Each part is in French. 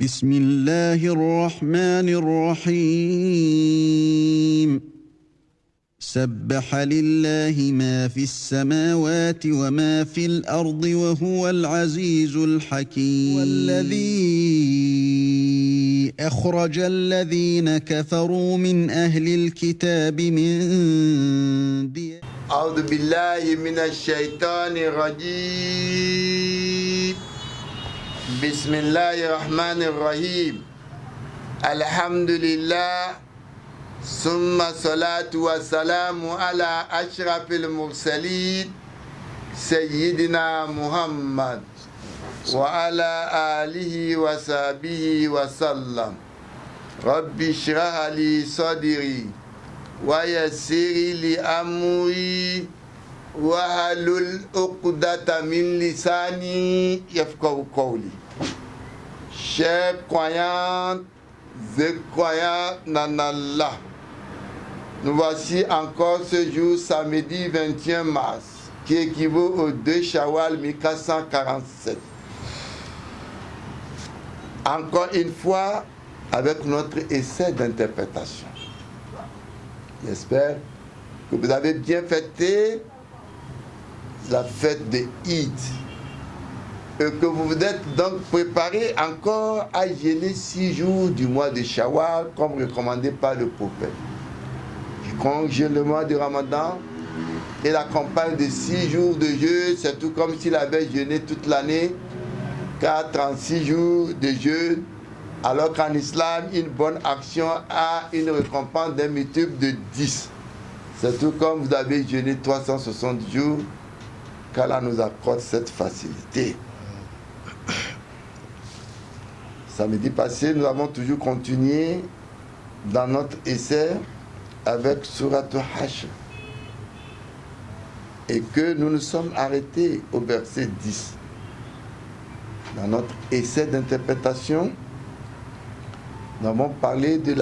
بسم الله الرحمن الرحيم سبح لله ما في السماوات وما في الأرض وهو العزيز الحكيم والذي أخرج الذين كفروا من أهل الكتاب من أعوذ بالله من الشيطان الرجيم بسم الله الرحمن الرحيم الحمد لله ثم الصلاة والسلام على أشرف المرسلين سيدنا محمد وعلى آله وصحبه وسلم رب اشرح لي صدري ويسر لي أمري واحلل عقدة من لساني يفقهوا قولي. Chers croyants et croyants en Allah, nous voici encore ce jour, samedi 21 mars, qui équivaut au 2 Shawwal 1447. Encore une fois, avec notre essai d'interprétation. J'espère que vous avez bien fêté la fête de Eid et que vous vous êtes donc préparé encore à jeûner 6 jours du mois de Shawwal comme recommandé par le prophète. Quiconque jeûne le mois de Ramadan et la campagne de 6 jours de jeûne, c'est tout comme s'il avait jeûné toute l'année, car 36 jours de jeûne, alors qu'en islam, une bonne action a une récompense d'un multiple de 10. C'est tout comme vous avez jeûné 360 jours, qu'Allah nous accorde cette facilité. Samedi passé, nous avons toujours continué dans notre essai avec Surat Al-Hashr et que nous nous sommes arrêtés au verset 10. Dans notre essai d'interprétation, nous avons parlé du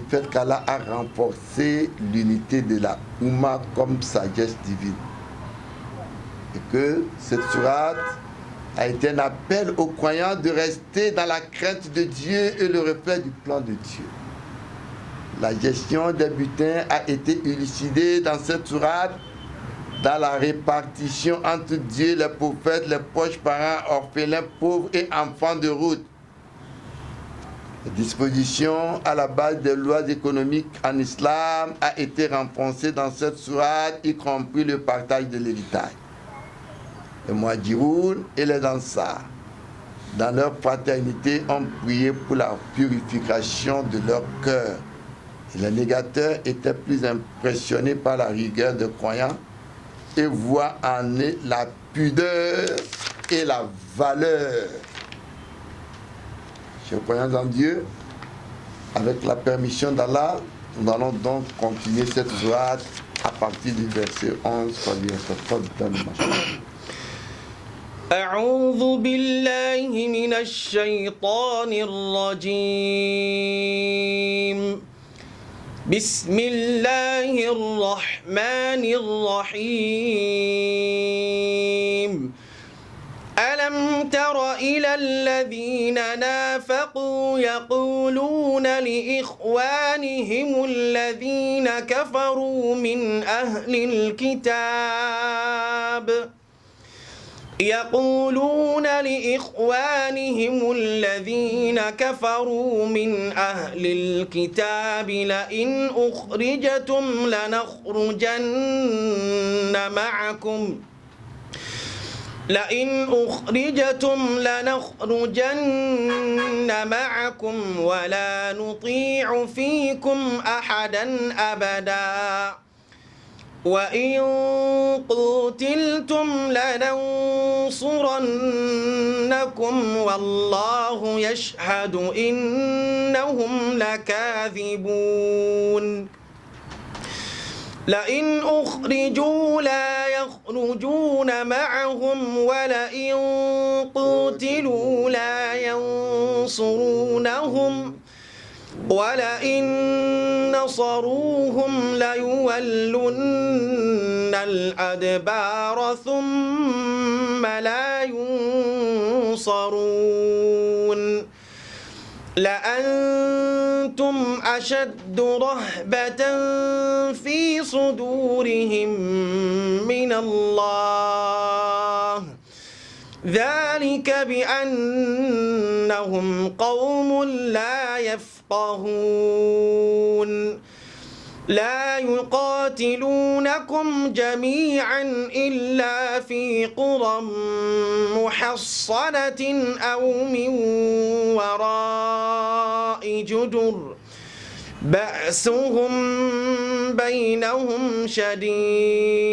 fait qu'Allah a renforcé l'unité de la Oumma comme sagesse divine. Et que cette sourate a été un appel aux croyants de rester dans la crainte de Dieu et le reflet du plan de Dieu. La gestion des butins a été élucidée dans cette sourate, dans la répartition entre Dieu, les prophètes, les proches parents, orphelins, pauvres et enfants de route. La disposition à la base des lois économiques en islam a été renforcée dans cette sourate, y compris le partage de l'héritage. Les Muhajiroun et les Ansar, dans leur fraternité, ont prié pour la purification de leur cœur. Et les négateurs étaient plus impressionnés par la rigueur des croyants et voient en eux la pudeur et la valeur. Chers croyants en Dieu, avec la permission d'Allah, nous allons donc continuer cette sourate à partir du verset 11. أعوذ بالله من الشيطان الرجيم بسم الله الرحمن الرحيم ألم تر إلى الذين نافقوا يقولون لإخوانهم الذين كفروا من أهل الكتاب يقولون لإخوانهم الذين كفروا من أهل الكتاب لئن أخرجتم لنخرجن معكم ولا نطيع فيكم أحدا أبدا وإن قتلتم لننصرنكم والله يشهد إنهم لكاذبون لئن أخرجوا لا يخرجون معهم ولئن قتلوا لا ينصرونهم ولئن نصروهم ليولن الأدبار ثم لا ينصرون لأنتم أشد رهبة في صدورهم من الله ذلك بأنهم قوم لا يفقهون لا يقاتلونكم جميعا إلا في قرى محصنة أو من وراء جدر بأسهم بينهم شديد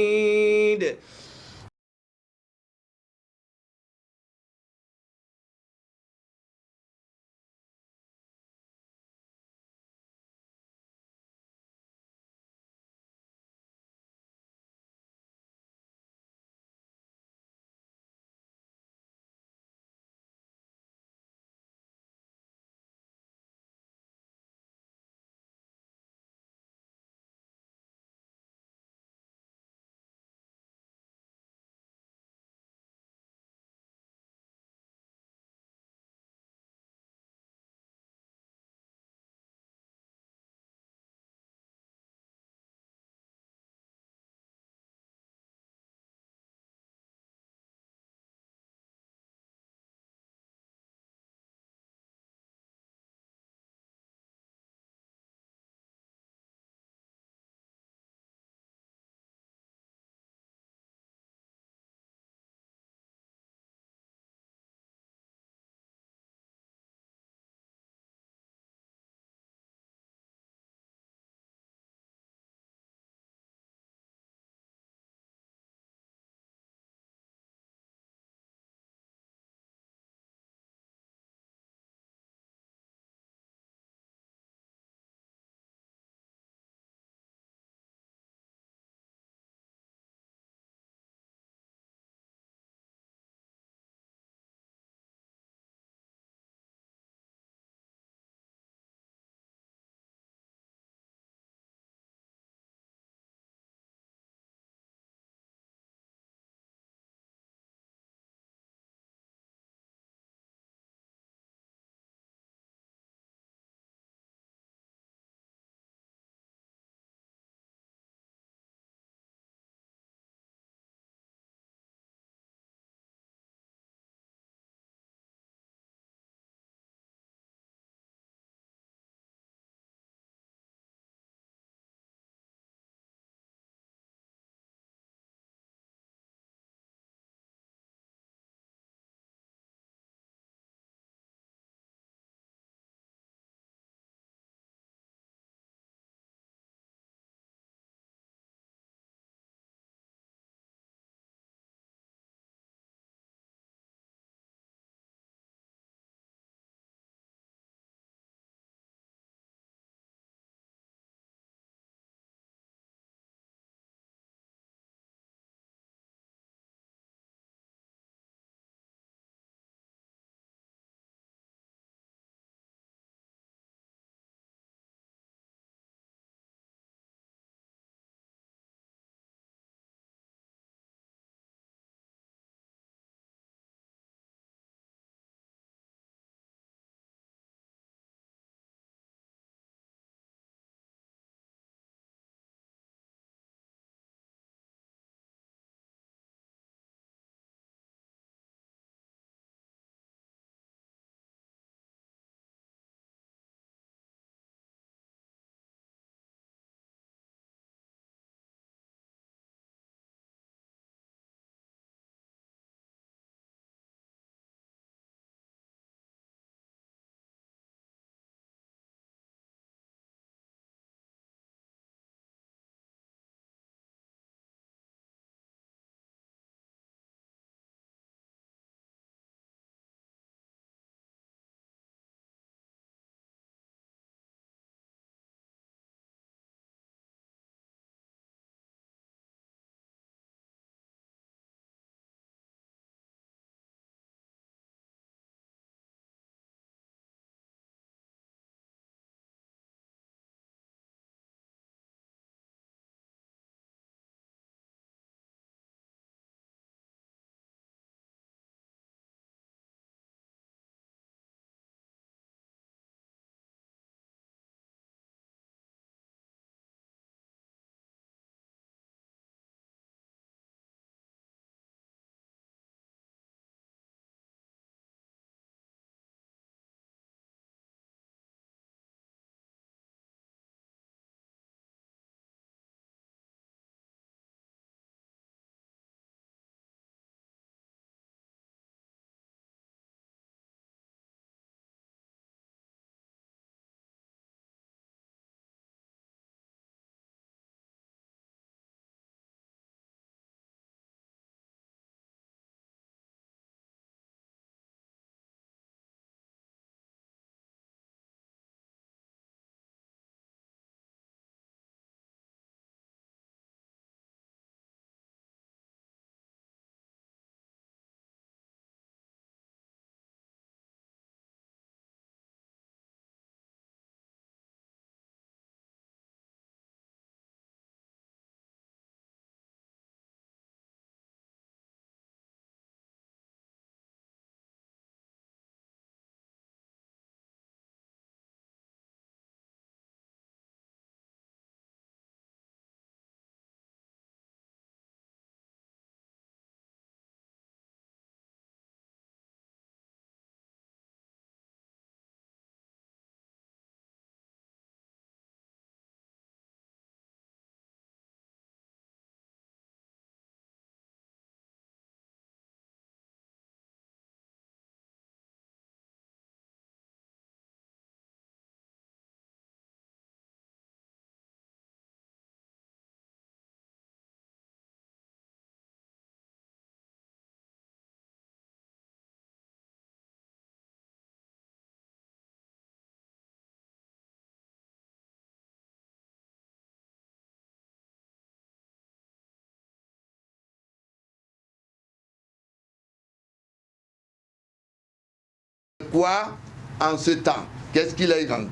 quoi en ce temps? Qu'est-ce qu'il a grand?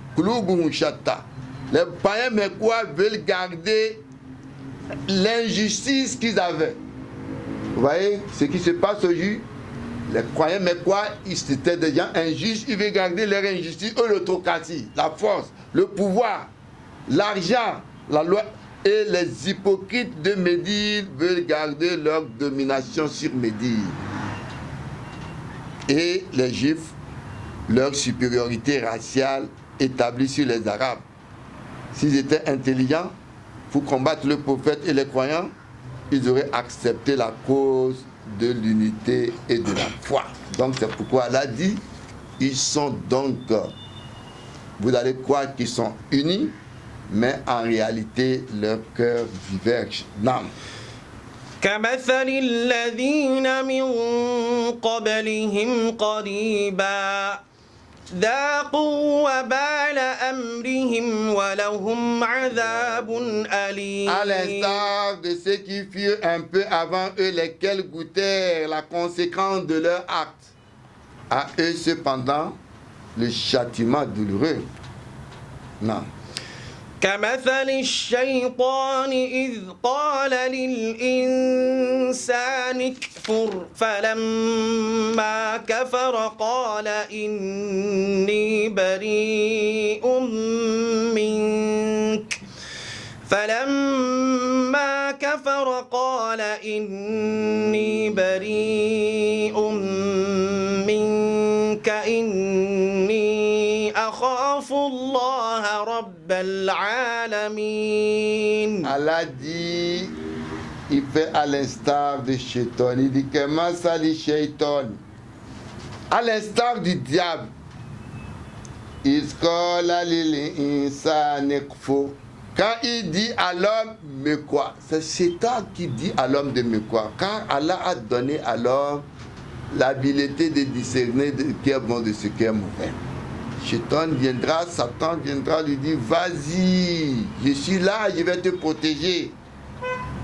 Les païens Mecquois veulent garder l'injustice qu'ils avaient. Vous voyez ce qui se passe aujourd'hui? Les croyants Mecquois, ils étaient des gens injustes, ils veulent garder leur injustice, l'autocratie, la force, le pouvoir, l'argent, la loi. Et les hypocrites de Médine veulent garder leur domination sur Médine. Et les Juifs, leur supériorité raciale établie sur les Arabes. S'ils étaient intelligents pour combattre le prophète et les croyants, ils auraient accepté la cause de l'unité et de la foi. Donc c'est pourquoi Allah dit, ils sont donc, vous allez croire qu'ils sont unis, mais en réalité leur cœur diverge. Non. كمثل الذين من قبلهم قريبا ذاقوا وبال أمرهم ولهم عذاب أليم. À l'instar de ceux qui furent un peu avant eux, lesquels goûtèrent la conséquence de leur acte. À eux cependant, le châtiment douloureux. Non. كمثل الشيطان إذ قال للإنسان اكفر فلما كفر قال إني بريء منك فلما كفر قال إني بريء منك إني أخاف الله رب العالمين. Allah dit, il fait à l'instar de Shaitan, il dit que Masali Shaitan, à l'instar du diable, Iskola lil insani kfur. Quand il dit à l'homme me quoi, c'est Shaitan qui dit à l'homme de me quoi, car Allah a donné à l'homme l'habileté de discerner de ce qui est bon de ce qui est mauvais. Shaitan viendra, Satan viendra lui dire, vas-y, je suis là, je vais te protéger.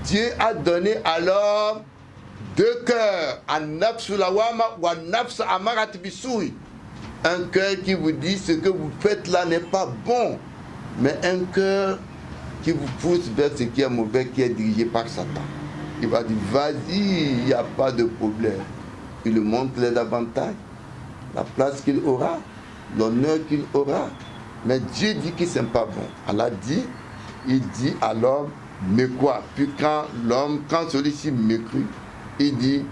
Dieu a donné à l'homme deux cœurs, un cœur qui vous dit ce que vous faites là n'est pas bon, mais un cœur qui vous pousse vers ce qui est mauvais, qui est dirigé par Satan. Il va dire, vas-y, il n'y a pas de problème. Il lui montre les avantages, la place qu'il aura, l'honneur qu'il aura. Mais Dieu dit que ce n'est pas bon. Allah dit, il dit à l'homme, mais quoi? Puis quand celui-ci me crut, il dit,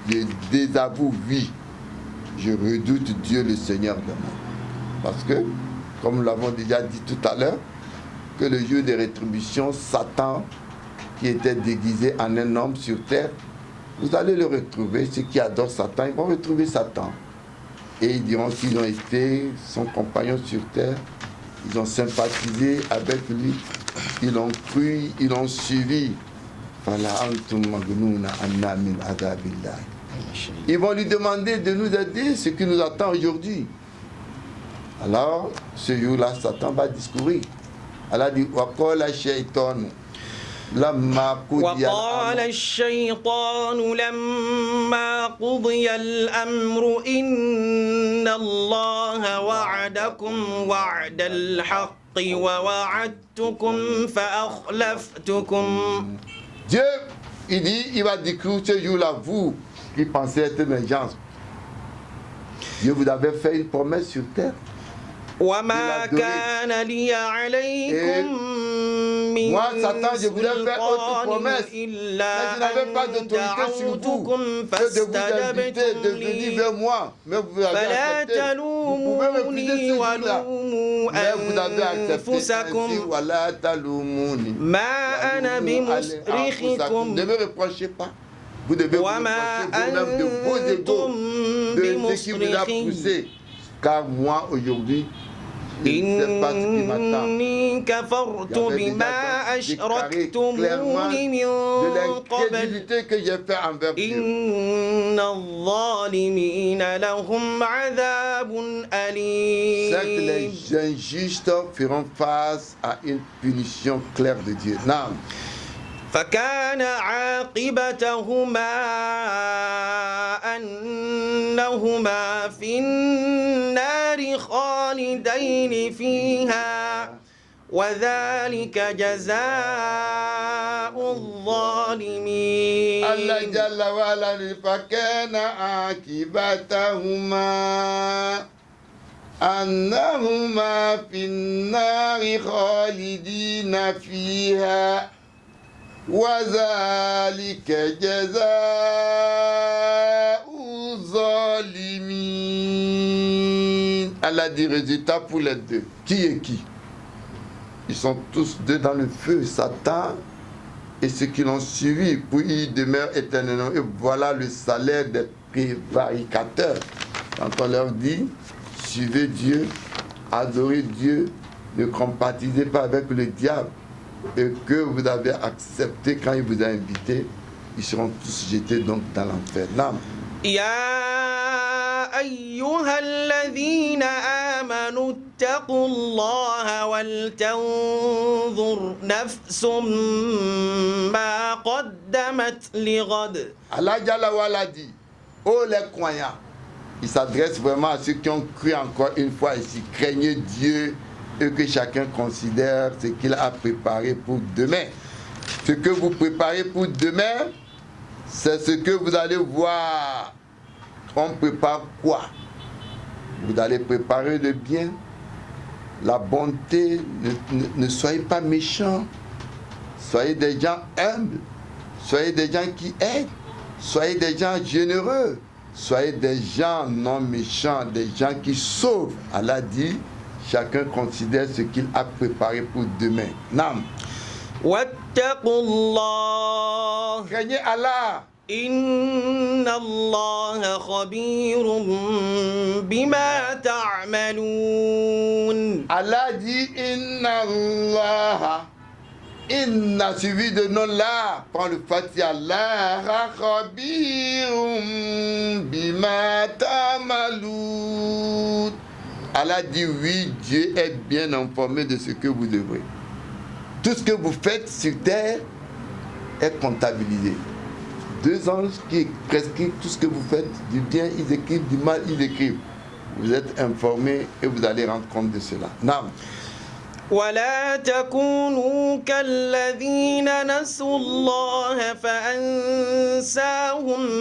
je désavoue, oui, je redoute Dieu le Seigneur de moi. Parce que, comme nous l'avons déjà dit tout à l'heure, que le jour des rétributions, Satan, qui était déguisé en un homme sur terre, vous allez le retrouver. Ceux qui adorent Satan, ils vont retrouver Satan. Et ils diront qu'ils ont été son compagnon sur terre, ils ont sympathisé avec lui, ils l'ont cru, ils l'ont suivi. Ils vont lui demander de nous aider, ce qui nous attend aujourd'hui. Alors, ce jour-là, Satan va discourir. Allah dit, وَقَالَ الشَّيْطَانُ وقال الشيطان لما قضي الأمر إن الله وعدكم وعد الحق ووعدتكم فأخلفتكم. Dieu, il dit, il va dire que ce jour-là, vous qui pensez être une agence, Dieu vous avait fait une promesse sur terre. وما كان لي عليكم من سلطان إلا أن دعوتكم فاستجبتم لي فلا تلوموني ولوموا أنفسكم ما أنا بمصرخكم وما أنتم بمصرخي car moi aujourd'hui إني كفرت بما أشركتموني من قبل إن الظالمين لهم عذاب أليم. Les injustes feront face à une punition claire de Dieu. Non. فكان عاقبتهما أنهما في النار خالدين فيها وذلك جزاء الظالمين. الله جل وعلا فكان عاقبتهما أنهما في النار خالدين فيها وذلك جزاء الظالمين. Allah dit résultat pour les deux. Qui est qui? Ils sont tous deux dans le feu, Satan et ceux qui l'ont suivi, puis ils demeurent éternellement. Et voilà le salaire des prévaricateurs. Quand on leur dit, suivez Dieu, adorez Dieu, ne compatisez pas avec le diable, et que vous avez accepté quand il vous a invité, ils seront tous jetés donc dans l'enfer. Non. يا أيها الذين آمنوا اتقوا الله ولتنظر نفس ما قدمت لغد. Allah Jalla Wala dit, oh les croyants, il s'adresse vraiment à ceux qui ont cru encore une fois ici, craignez Dieu et que chacun considère ce qu'il a préparé pour demain. Ce que vous préparez pour demain, c'est ce que vous allez voir. On prépare quoi? Vous allez préparer le bien, la bonté. Ne soyez pas méchants. Soyez des gens humbles. Soyez des gens qui aident. Soyez des gens généreux. Soyez des gens non méchants, des gens qui sauvent. Allah dit, chacun considère ce qu'il a préparé pour demain. Nam. Wattaqullah. Craignez Allah. Inna Allah khabirun bima ta'malun. Allah dit Inna Allah. Inna suivi de nom là. Prends le Fatiha. Allah khabirun bima ta'malun. Allah dit oui, Dieu est bien informé de ce que vous devrez. Tout ce que vous faites sur terre est comptabilisé. Deux anges qui prescrivent tout ce que vous faites, du bien ils écrivent, du mal ils écrivent. Vous êtes informés et vous allez rendre compte de cela. Nam. ولا تكونوا كالذين نسوا الله فأنساهم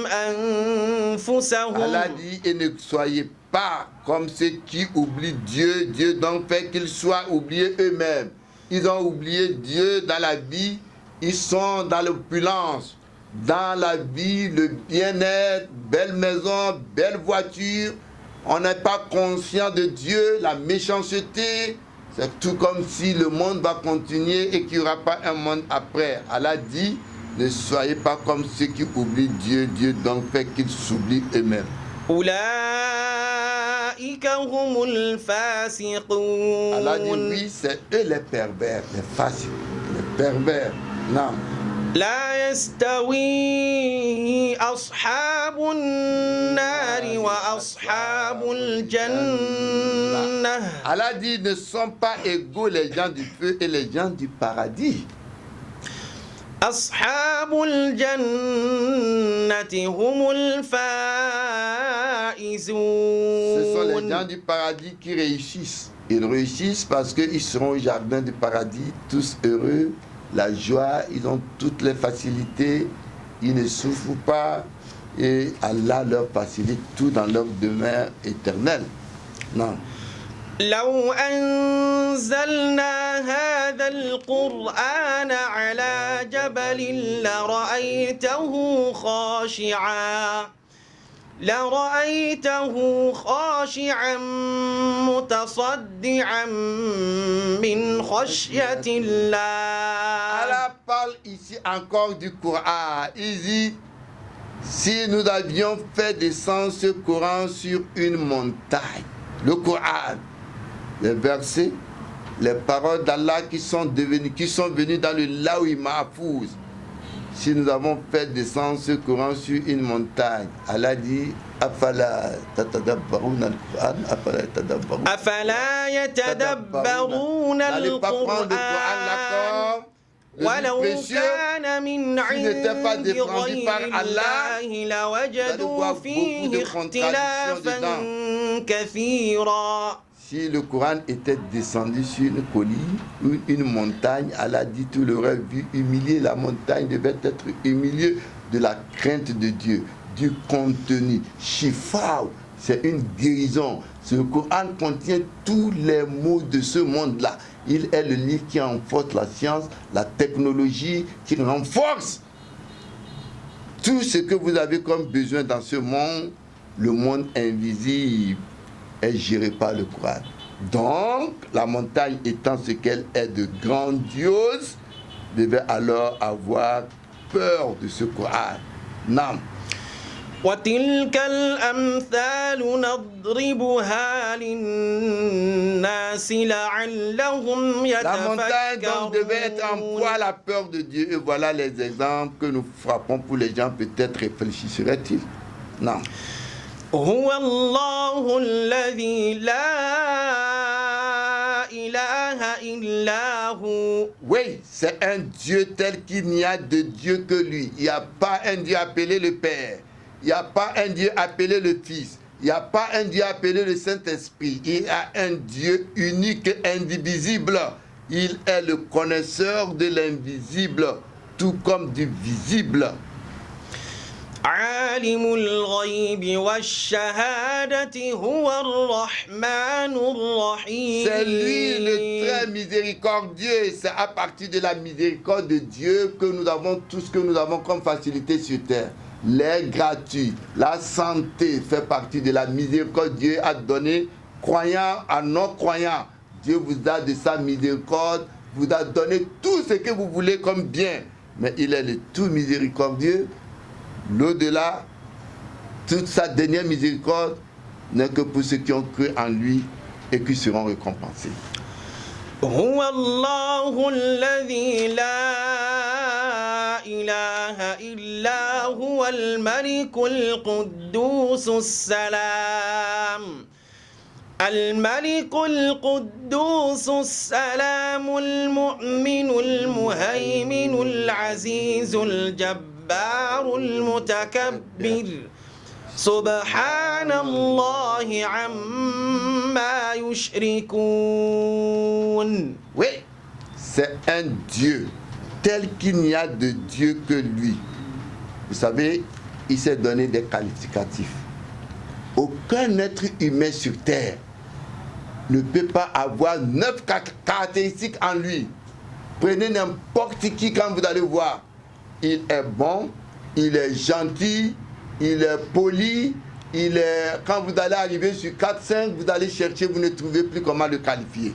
أنفسهم. Allah dit et ne soyez pas comme ceux qui oublient Dieu. Dieu donc fait qu'ils soient oubliés eux-mêmes. Ils ont oublié Dieu dans la vie. Ils sont dans l'opulence, dans la vie, le bien-être, belle maison, belle voiture. On n'est pas conscient de Dieu, la méchanceté. C'est tout comme si le monde va continuer et qu'il n'y aura pas un monde après. Allah dit, ne soyez pas comme ceux qui oublient Dieu. Dieu donc fait qu'ils s'oublient eux-mêmes. Allah dit oui, c'est eux les pervers, les fasiques, les pervers. Non. لا يستوي أصحاب النار وأصحاب الجنة. Allah dit ne sont pas égaux les gens du feu et les gens du paradis. أصحاب الجنة هم الفائزون. Ce sont les gens du paradis qui réussissent. Ils réussissent parce qu'ils seront au jardin du paradis, tous heureux, la joie, ils ont toutes les facilités, ils ne souffrent pas et Allah leur facilite tout dans leur demeure éternelle. Non. لو أنزلنا هذا القرآن على جبل لرأيته خاشعا متصدعا من خشية الله. Allah parle ici encore du Coran. Il dit, si nous avions fait descendre ce Coran sur une montagne, le Coran, les versets, les paroles d'Allah qui sont venus dans le Laoui Mahfouz. Si nous avons fait descendre ce Coran sur une montagne, Allah dit Afala tatadabbaruna al-Qur'an, afala yatadabbaruna. Afala yatadabbaruna N'allez pas prendre le Coran, al-Qur'an. d'accord, le livre précieux, s'il n'était pas défendu par Allah, vous allez voir beaucoup de contradictions dedans. Si le Coran était descendu sur une colline ou une montagne, Allah dit tout le rêve vu humilié, la montagne devait être humiliée de la crainte de Dieu, du contenu. Shifa, c'est une guérison. Ce Coran contient tous les mots de ce monde-là. Il est le livre qui renforce la science, la technologie, qui renforce tout ce que vous avez comme besoin dans ce monde. Le monde invisible est géré par le Coran. Donc, la montagne étant ce qu'elle est de grandiose, devait alors avoir peur de ce Coran. Non. وتلك الأمثال نضربها للناس لعلهم يتفكرون. La montagne donc devait être en proie à la peur de Dieu. Et voilà les exemples que nous frappons pour les gens. Peut-être réfléchisseraient-ils. Non. هو الله الذي لا إله إلا هو. Oui, c'est un Dieu tel qu'il n'y a de Dieu que lui. Il n'y a pas un Dieu appelé le Père. Il n'y a pas un Dieu appelé le Fils. Il n'y a pas un Dieu appelé le Saint-Esprit. Il y a un Dieu unique, indivisible. Il est le connaisseur de l'invisible, tout comme du visible. عالم الغيب والشهادة هو الرحمن الرحيم. C'est lui le très miséricordieux. C'est à partir de la miséricorde de Dieu que nous avons tout ce que nous avons comme facilité sur terre. L'air gratuit, la santé fait partie de la miséricorde. Dieu a donné, croyants à non-croyants. Dieu vous a de sa miséricorde, vous a donné tout ce que vous voulez comme bien. Mais il est le tout miséricordieux. L'au-delà, toute sa dernière miséricorde n'est que pour ceux qui ont cru en lui et qui seront récompensés. هو الله الذي لا إله إلا هو الملك القدوس السلام. الملك القدوس السلام المؤمن المهيمن العزيز الجبار المتكبر سبحان الله عما يشركون. Oui, c'est un Dieu tel qu'il n'y a de Dieu que lui. Vous savez, il s'est donné des qualificatifs. Aucun être humain sur terre ne peut pas avoir 9 caractéristiques en lui. Prenez n'importe qui quand vous allez voir. Il est bon, il est gentil, il est poli, il est... Quand vous allez arriver sur 4-5, vous allez chercher, vous ne trouvez plus comment le qualifier.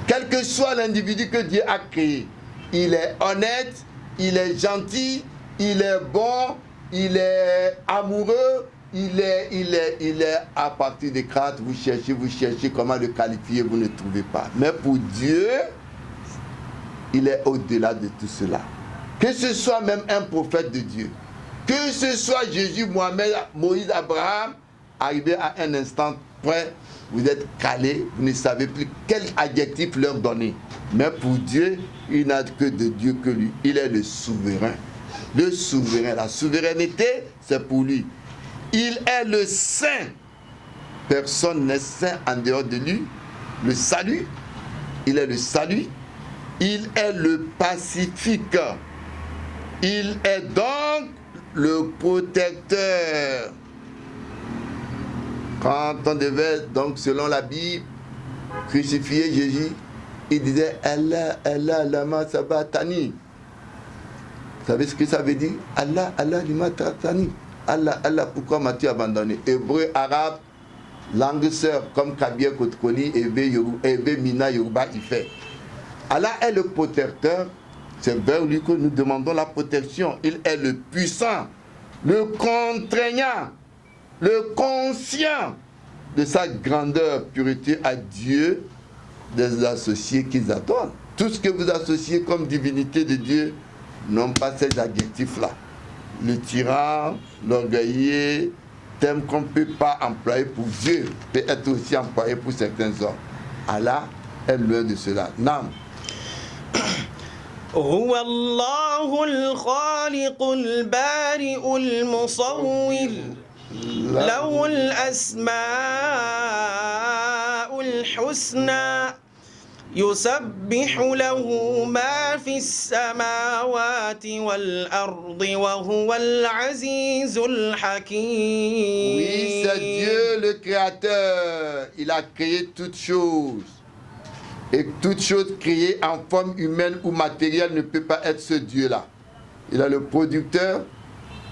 Quel que soit l'individu que Dieu a créé, il est honnête, il est gentil, il est bon, il est amoureux, il est à partir des cartes, vous cherchez comment le qualifier, vous ne trouvez pas. Mais pour Dieu, il est au-delà de tout cela. Que ce soit même un prophète de Dieu, que ce soit Jésus, Mohamed, Moïse, Abraham, arrivé à un instant près, vous êtes calé, vous ne savez plus quel adjectif leur donner. Mais pour Dieu, il n'a que de Dieu que lui. Il est le souverain. Le souverain, la souveraineté, c'est pour lui. Il est le saint. Personne n'est saint en dehors de lui. Le salut, il est le salut. Il est le pacifique. Il est donc le protecteur. Quand on devait, donc selon la Bible, crucifier Jésus, il disait Allah, Allah, lama sabatani. Vous savez ce que ça veut dire? Allah, Allah, lima tatani. Allah, Allah, pourquoi m'as-tu abandonné? Hébreu, arabe, langue sœur, comme Kabia Kotkoni, Ebe Mina, Yoruba, il fait. Allah est le protecteur. C'est vers lui que nous demandons la protection. Il est le puissant, le contraignant, le conscient de sa grandeur, pureté à Dieu, des associés qu'ils adorent. Tout ce que vous associez comme divinité de Dieu n'ont pas ces adjectifs-là. Le tyran, l'orgueilleux, thème qu'on ne peut pas employer pour Dieu, peut être aussi employé pour certains hommes. Allah est loin de cela. Non. هو الله الخالق البارئ المصور له الأسماء الحسنى يسبح له ما في السماوات والأرض وهو العزيز الحكيم. Oui, c'est Dieu le Créateur. Il a créé toutes choses. Et toute chose créée en forme humaine ou matérielle ne peut pas être ce Dieu-là. Il est le producteur,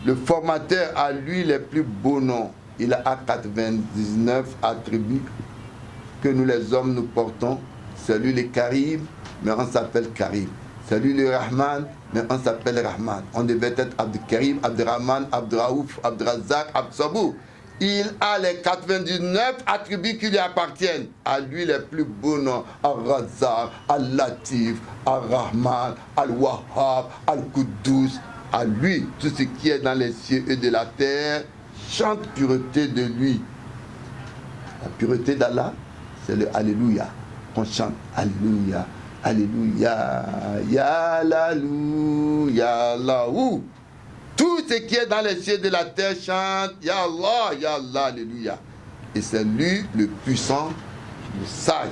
le formateur, à lui les plus beaux noms. Il a 99 attributs que nous les hommes nous portons. C'est lui le Karim, mais on s'appelle Karim. C'est lui le Rahman, mais on s'appelle Rahman. On devait être Abdul Karim, Abdul Rahman, Abdul Raouf, Abdul Razak, Abdul Sabou. Il a les 99 attributs qui lui appartiennent. À lui les plus beaux noms. Al-Razak, Al-Latif, Al-Rahman, Al-Wahhab, Al-Quddus. À lui, tout ce qui est dans les cieux et de la terre chante pureté de lui. La pureté d'Allah, c'est le Alléluia. On chante Alléluia, Alléluia, Ya Lalou, Ya Lahou. Tout ce qui est dans les cieux de la terre chante Ya Allah, Alléluia. Et c'est lui le puissant, le sage.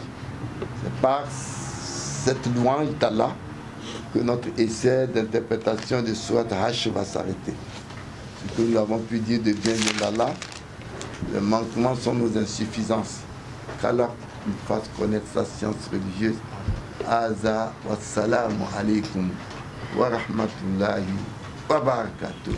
C'est par cette louange d'Allah que notre essai d'interprétation de Surat Hash va s'arrêter. Ce que nous avons pu dire de bien d'Allah, les manquements sont nos insuffisances. Qu'Allah nous fasse connaître sa science religieuse. Aza wa salamu alaikum wa rahmatullahi wa barakatuh.